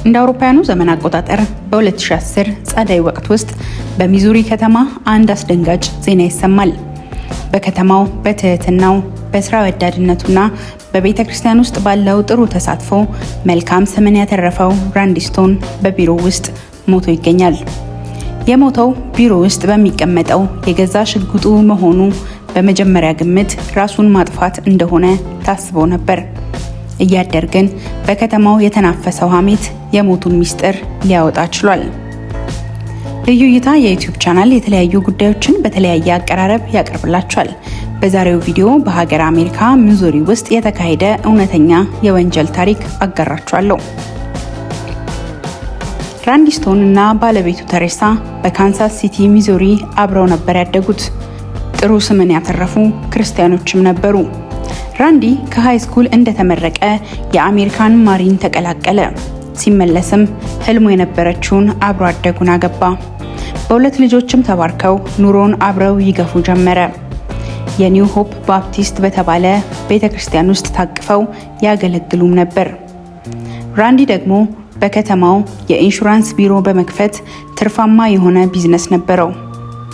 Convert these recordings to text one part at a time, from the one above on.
እንደ አውሮፓውያኑ ዘመን አቆጣጠር በ2010 ጸደይ ወቅት ውስጥ በሚዙሪ ከተማ አንድ አስደንጋጭ ዜና ይሰማል። በከተማው በትህትናው በስራ ወዳድነቱና በቤተ ክርስቲያን ውስጥ ባለው ጥሩ ተሳትፎ መልካም ስምን ያተረፈው ራንዲ ስቶን በቢሮ ውስጥ ሞቶ ይገኛል። የሞተው ቢሮ ውስጥ በሚቀመጠው የገዛ ሽጉጡ መሆኑ በመጀመሪያ ግምት ራሱን ማጥፋት እንደሆነ ታስቦ ነበር። እያደር ግን በከተማው የተናፈሰው ሐሜት የሞቱን ሚስጥር ሊያወጣ ችሏል። ልዩ እይታ የዩቲዩብ ቻናል የተለያዩ ጉዳዮችን በተለያየ አቀራረብ ያቀርብላችኋል። በዛሬው ቪዲዮ በሀገር አሜሪካ ሚዙሪ ውስጥ የተካሄደ እውነተኛ የወንጀል ታሪክ አጋራችኋለሁ። ራንዲ ስቶን እና ባለቤቱ ተሬሳ በካንሳስ ሲቲ ሚዙሪ አብረው ነበር ያደጉት። ጥሩ ስምን ያተረፉ ክርስቲያኖችም ነበሩ። ራንዲ ከሃይ ስኩል እንደተመረቀ የአሜሪካን ማሪን ተቀላቀለ። ሲመለስም ህልሙ የነበረችውን አብሮ አደጉን አገባ። በሁለት ልጆችም ተባርከው ኑሮን አብረው ይገፉ ጀመረ። የኒው ሆፕ ባፕቲስት በተባለ ቤተክርስቲያን ውስጥ ታቅፈው ያገለግሉም ነበር። ራንዲ ደግሞ በከተማው የኢንሹራንስ ቢሮ በመክፈት ትርፋማ የሆነ ቢዝነስ ነበረው።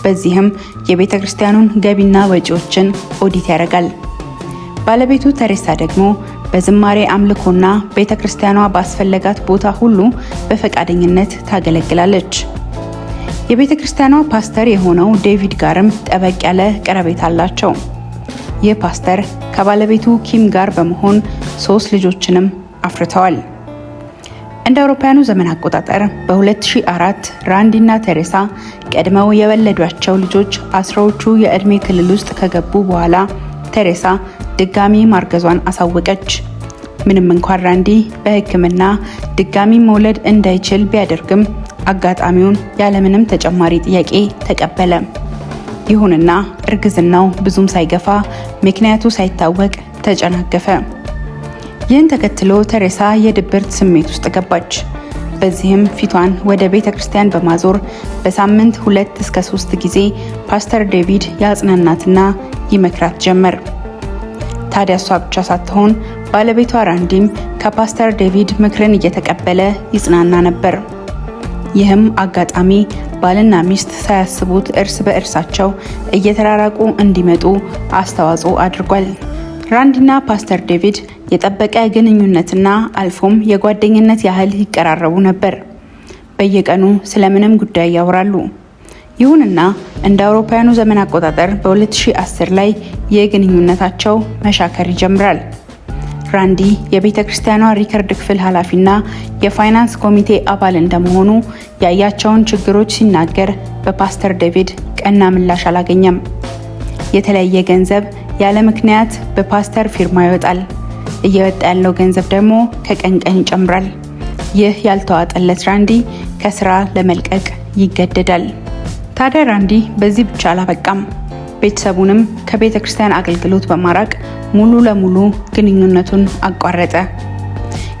በዚህም የቤተክርስቲያኑን ገቢና ወጪዎችን ኦዲት ያደርጋል። ባለቤቱ ተሬሳ ደግሞ በዝማሬ አምልኮና ቤተክርስቲያኗ ባስፈለጋት ቦታ ሁሉ በፈቃደኝነት ታገለግላለች። የቤተክርስቲያኗ ፓስተር የሆነው ዴቪድ ጋርም ጠበቅ ያለ ቀረቤታ አላቸው። ይህ ፓስተር ከባለቤቱ ኪም ጋር በመሆን 3 ልጆችንም አፍርተዋል። እንደ አውሮፓውያኑ ዘመን አቆጣጠር በ2004 ራንዲ እና ተሬሳ ቀድመው የወለዷቸው ልጆች አስራዎቹ የእድሜ ክልል ውስጥ ከገቡ በኋላ ተሬሳ ድጋሚ ማርገዟን አሳወቀች። ምንም እንኳን ራንዲ በሕክምና ድጋሚ መውለድ እንዳይችል ቢያደርግም አጋጣሚውን ያለምንም ተጨማሪ ጥያቄ ተቀበለ። ይሁንና እርግዝናው ብዙም ሳይገፋ ምክንያቱ ሳይታወቅ ተጨናገፈ። ይህን ተከትሎ ተሬሳ የድብርት ስሜት ውስጥ ገባች። በዚህም ፊቷን ወደ ቤተ ክርስቲያን በማዞር በሳምንት 2 እስከ 3 ጊዜ ፓስተር ዴቪድ ያጽናናትና ይመክራት ጀመር። ታዲያ እሷ ብቻ ሳትሆን ባለቤቷ ራንዲም ከፓስተር ዴቪድ ምክርን እየተቀበለ ይጽናና ነበር። ይህም አጋጣሚ ባልና ሚስት ሳያስቡት እርስ በእርሳቸው እየተራራቁ እንዲመጡ አስተዋጽኦ አድርጓል። ራንዲና ፓስተር ዴቪድ የጠበቀ ግንኙነትና አልፎም የጓደኝነት ያህል ይቀራረቡ ነበር። በየቀኑ ስለምንም ጉዳይ ያወራሉ። ይሁንና እንደ አውሮፓውያኑ ዘመን አቆጣጠር በ2010 ላይ የግንኙነታቸው መሻከር ይጀምራል። ራንዲ የቤተ ክርስቲያኗ ሪከርድ ክፍል ኃላፊና የፋይናንስ ኮሚቴ አባል እንደመሆኑ ያያቸውን ችግሮች ሲናገር በፓስተር ዴቪድ ቀና ምላሽ አላገኘም። የተለያየ ገንዘብ ያለ ምክንያት በፓስተር ፊርማ ይወጣል። እየወጣ ያለው ገንዘብ ደግሞ ከቀን ቀን ይጨምራል። ይህ ያልተዋጠለት ራንዲ ከስራ ለመልቀቅ ይገደዳል። ታዲያ ራንዲ በዚህ ብቻ አላበቃም። ቤተሰቡንም ከቤተ ክርስቲያን አገልግሎት በማራቅ ሙሉ ለሙሉ ግንኙነቱን አቋረጠ።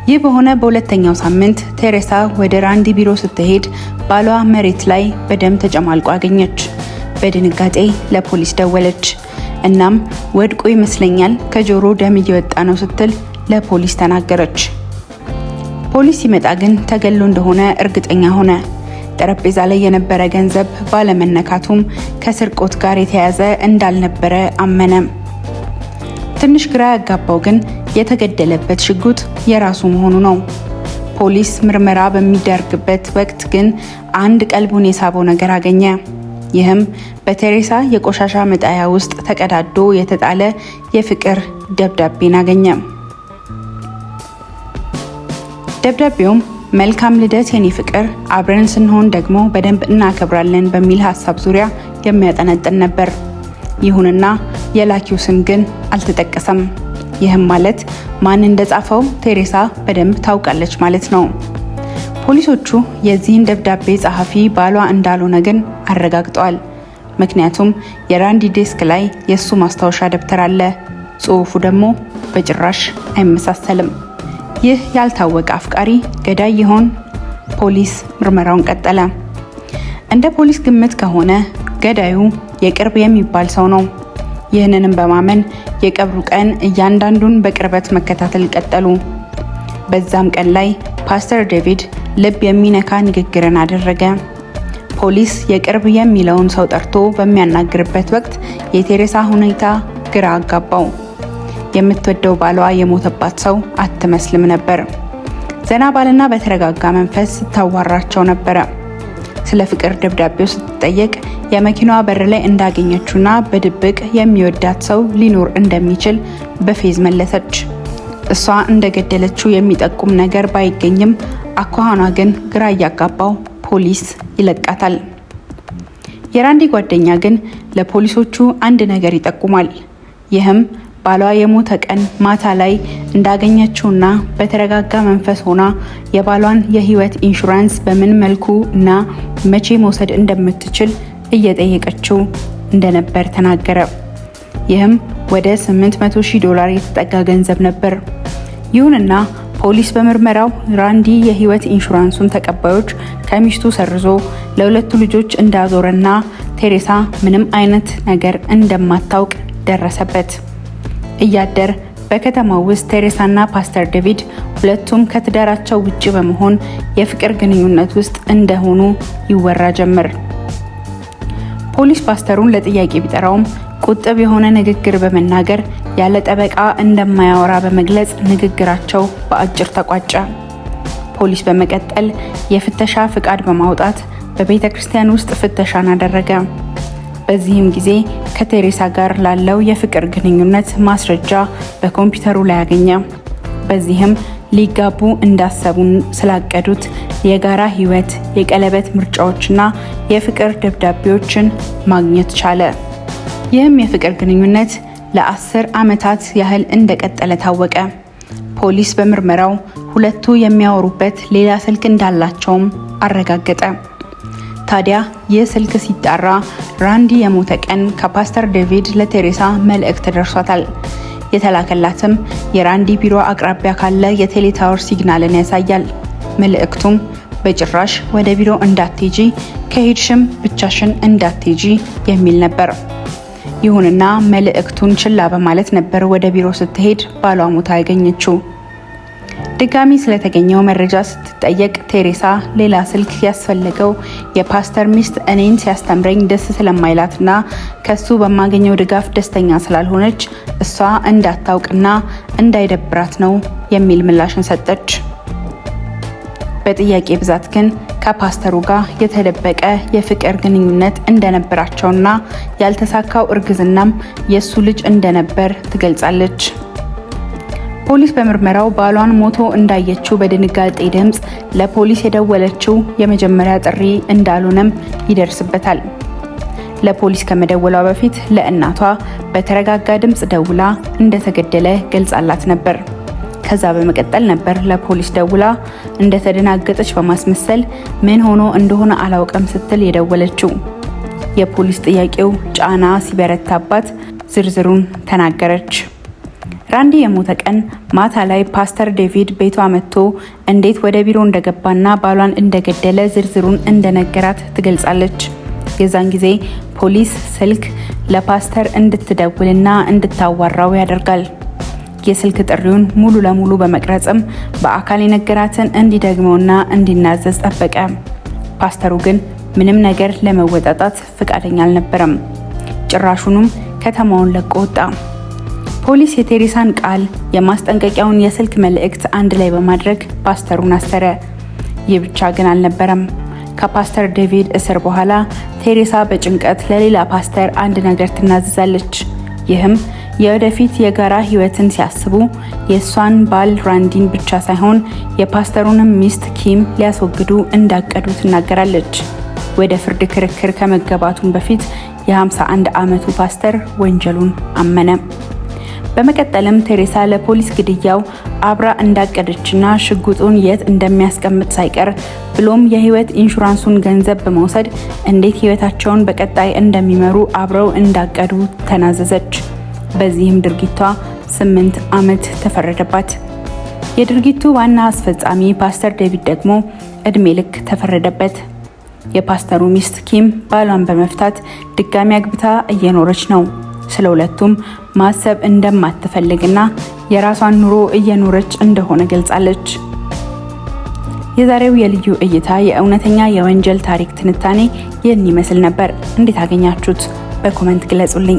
ይህ በሆነ በሁለተኛው ሳምንት ተሬሳ ወደ ራንዲ ቢሮ ስትሄድ ባሏ መሬት ላይ በደም ተጨማልቆ አገኘች። በድንጋጤ ለፖሊስ ደወለች። እናም ወድቆ ይመስለኛል ከጆሮ ደም እየወጣ ነው ስትል ለፖሊስ ተናገረች። ፖሊስ ሲመጣ ግን ተገሎ እንደሆነ እርግጠኛ ሆነ። ጠረጴዛ ላይ የነበረ ገንዘብ ባለመነካቱም ከስርቆት ጋር የተያያዘ እንዳልነበረ አመነ። ትንሽ ግራ ያጋባው ግን የተገደለበት ሽጉጥ የራሱ መሆኑ ነው። ፖሊስ ምርመራ በሚደረግበት ወቅት ግን አንድ ቀልቡን የሳበው ነገር አገኘ። ይህም በተሬሳ የቆሻሻ መጣያ ውስጥ ተቀዳዶ የተጣለ የፍቅር ደብዳቤን አገኘ። ደብዳቤውም መልካም ልደት የኔ ፍቅር፣ አብረን ስንሆን ደግሞ በደንብ እናከብራለን በሚል ሀሳብ ዙሪያ የሚያጠነጥን ነበር። ይሁንና የላኪው ስም ግን አልተጠቀሰም። ይህም ማለት ማን እንደጻፈው ተሬሳ በደንብ ታውቃለች ማለት ነው። ፖሊሶቹ የዚህን ደብዳቤ ጸሐፊ ባሏ እንዳልሆነ ግን አረጋግጠዋል። ምክንያቱም የራንዲ ዴስክ ላይ የሱ ማስታወሻ ደብተር አለ። ጽሑፉ ደግሞ በጭራሽ አይመሳሰልም። ይህ ያልታወቀ አፍቃሪ ገዳይ ይሆን? ፖሊስ ምርመራውን ቀጠለ። እንደ ፖሊስ ግምት ከሆነ ገዳዩ የቅርብ የሚባል ሰው ነው። ይህንንም በማመን የቀብሩ ቀን እያንዳንዱን በቅርበት መከታተል ቀጠሉ። በዛም ቀን ላይ ፓስተር ዴቪድ ልብ የሚነካ ንግግርን አደረገ። ፖሊስ የቅርብ የሚለውን ሰው ጠርቶ በሚያናግርበት ወቅት የቴሬሳ ሁኔታ ግራ አጋባው። የምትወደው ባሏ የሞተባት ሰው አትመስልም ነበር። ዘና ባልና በተረጋጋ መንፈስ ስታዋራቸው ነበረ። ስለ ፍቅር ደብዳቤው ስትጠየቅ የመኪናዋ በር ላይ እንዳገኘችውና በድብቅ የሚወዳት ሰው ሊኖር እንደሚችል በፌዝ መለሰች። እሷ እንደገደለችው የሚጠቁም ነገር ባይገኝም አኳኋኗ ግን ግራ እያጋባው ፖሊስ ይለቃታል። የራንዲ ጓደኛ ግን ለፖሊሶቹ አንድ ነገር ይጠቁማል። ይህም ባሏ የሞተ ቀን ማታ ላይ እንዳገኘችውና በተረጋጋ መንፈስ ሆና የባሏን የህይወት ኢንሹራንስ በምን መልኩ እና መቼ መውሰድ እንደምትችል እየጠየቀችው እንደነበር ተናገረ። ይህም ወደ $800,000 የተጠጋ ገንዘብ ነበር። ይሁንና ፖሊስ በምርመራው ራንዲ የህይወት ኢንሹራንሱን ተቀባዮች ከሚስቱ ሰርዞ ለሁለቱ ልጆች እንዳዞረና ቴሬሳ ምንም አይነት ነገር እንደማታውቅ ደረሰበት። እያደር በከተማው ውስጥ ቴሬሳና ፓስተር ዴቪድ ሁለቱም ከትዳራቸው ውጪ በመሆን የፍቅር ግንኙነት ውስጥ እንደሆኑ ይወራ ጀመር። ፖሊስ ፓስተሩን ለጥያቄ ቢጠራውም ቁጥብ የሆነ ንግግር በመናገር ያለ ጠበቃ እንደማያወራ በመግለጽ ንግግራቸው በአጭር ተቋጨ። ፖሊስ በመቀጠል የፍተሻ ፍቃድ በማውጣት በቤተ ክርስቲያን ውስጥ ፍተሻን አደረገ። በዚህም ጊዜ ከቴሬሳ ጋር ላለው የፍቅር ግንኙነት ማስረጃ በኮምፒውተሩ ላይ አገኘ። በዚህም ሊጋቡ እንዳሰቡን ስላቀዱት የጋራ ህይወት፣ የቀለበት ምርጫዎችና የፍቅር ደብዳቤዎችን ማግኘት ቻለ። ይህም የፍቅር ግንኙነት ለ10 ዓመታት ያህል እንደቀጠለ ታወቀ። ፖሊስ በምርመራው ሁለቱ የሚያወሩበት ሌላ ስልክ እንዳላቸውም አረጋገጠ። ታዲያ ይህ ስልክ ሲጣራ ራንዲ የሞተ ቀን ከፓስተር ዴቪድ ለቴሬሳ መልእክት ደርሷታል። የተላከላትም የራንዲ ቢሮ አቅራቢያ ካለ የቴሌታወር ሲግናልን ያሳያል። መልእክቱም በጭራሽ ወደ ቢሮ እንዳትሄጂ፣ ከሄድሽም ብቻሽን እንዳትሄጂ የሚል ነበር። ይሁንና መልእክቱን ችላ በማለት ነበር ወደ ቢሮ ስትሄድ ባሏ ሞታ ያገኘችው። ድጋሚ ስለተገኘው መረጃ ስትጠየቅ ቴሬሳ ሌላ ስልክ ያስፈለገው የፓስተር ሚስት እኔን ሲያስተምረኝ ደስ ስለማይላትና ከሱ በማገኘው ድጋፍ ደስተኛ ስላልሆነች እሷ እንዳታውቅና እንዳይደብራት ነው የሚል ምላሽን ሰጠች። በጥያቄ ብዛት ግን ከፓስተሩ ጋር የተደበቀ የፍቅር ግንኙነት እንደነበራቸውና ያልተሳካው እርግዝናም የሱ ልጅ እንደነበር ትገልጻለች። ፖሊስ በምርመራው ባሏን ሞቶ እንዳየችው በድንጋጤ ድምፅ ለፖሊስ የደወለችው የመጀመሪያ ጥሪ እንዳልሆነም ይደርስበታል። ለፖሊስ ከመደወሏ በፊት ለእናቷ በተረጋጋ ድምፅ ደውላ እንደተገደለ ገልጻላት ነበር። ከዛ በመቀጠል ነበር ለፖሊስ ደውላ እንደተደናገጠች በማስመሰል ምን ሆኖ እንደሆነ አላውቅም ስትል የደወለችው። የፖሊስ ጥያቄው ጫና ሲበረታባት ዝርዝሩን ተናገረች። ራንዲ የሞተ ቀን ማታ ላይ ፓስተር ዴቪድ ቤቷ መጥቶ እንዴት ወደ ቢሮ እንደገባና ባሏን እንደገደለ ዝርዝሩን እንደነገራት ትገልጻለች። የዛን ጊዜ ፖሊስ ስልክ ለፓስተር እንድትደውልና እንድታዋራው ያደርጋል። የስልክ ጥሪውን ሙሉ ለሙሉ በመቅረጽም በአካል የነገራትን እንዲደግመውና እንዲናዘዝ ጠበቀ። ፓስተሩ ግን ምንም ነገር ለመወጣጣት ፈቃደኛ አልነበረም። ጭራሹንም ከተማውን ለቆ ወጣ። ፖሊስ የቴሬሳን ቃል፣ የማስጠንቀቂያውን የስልክ መልእክት አንድ ላይ በማድረግ ፓስተሩን አሰረ። ይህ ብቻ ግን አልነበረም። ከፓስተር ዴቪድ እስር በኋላ ቴሬሳ በጭንቀት ለሌላ ፓስተር አንድ ነገር ትናዘዛለች። ይህም የወደፊት የጋራ ህይወትን ሲያስቡ የሷን ባል ራንዲን ብቻ ሳይሆን የፓስተሩንም ሚስት ኪም ሊያስወግዱ እንዳቀዱ ትናገራለች። ወደ ፍርድ ክርክር ከመገባቱን በፊት የ51 ዓመቱ ፓስተር ወንጀሉን አመነ። በመቀጠልም ቴሬሳ ለፖሊስ ግድያው አብራ እንዳቀደችና ሽጉጡን የት እንደሚያስቀምጥ ሳይቀር ብሎም የህይወት ኢንሹራንሱን ገንዘብ በመውሰድ እንዴት ህይወታቸውን በቀጣይ እንደሚመሩ አብረው እንዳቀዱ ተናዘዘች። በዚህም ድርጊቷ 8 ዓመት ተፈረደባት። የድርጊቱ ዋና አስፈጻሚ ፓስተር ዴቪድ ደግሞ እድሜ ልክ ተፈረደበት። የፓስተሩ ሚስት ኪም ባሏን በመፍታት ድጋሚ አግብታ እየኖረች ነው። ስለ ሁለቱም ማሰብ እንደማትፈልግና የራሷን ኑሮ እየኖረች እንደሆነ ገልጻለች። የዛሬው የልዩ እይታ የእውነተኛ የወንጀል ታሪክ ትንታኔ ይህን ይመስል ነበር። እንዴት አገኛችሁት? በኮሜንት ግለጹልኝ።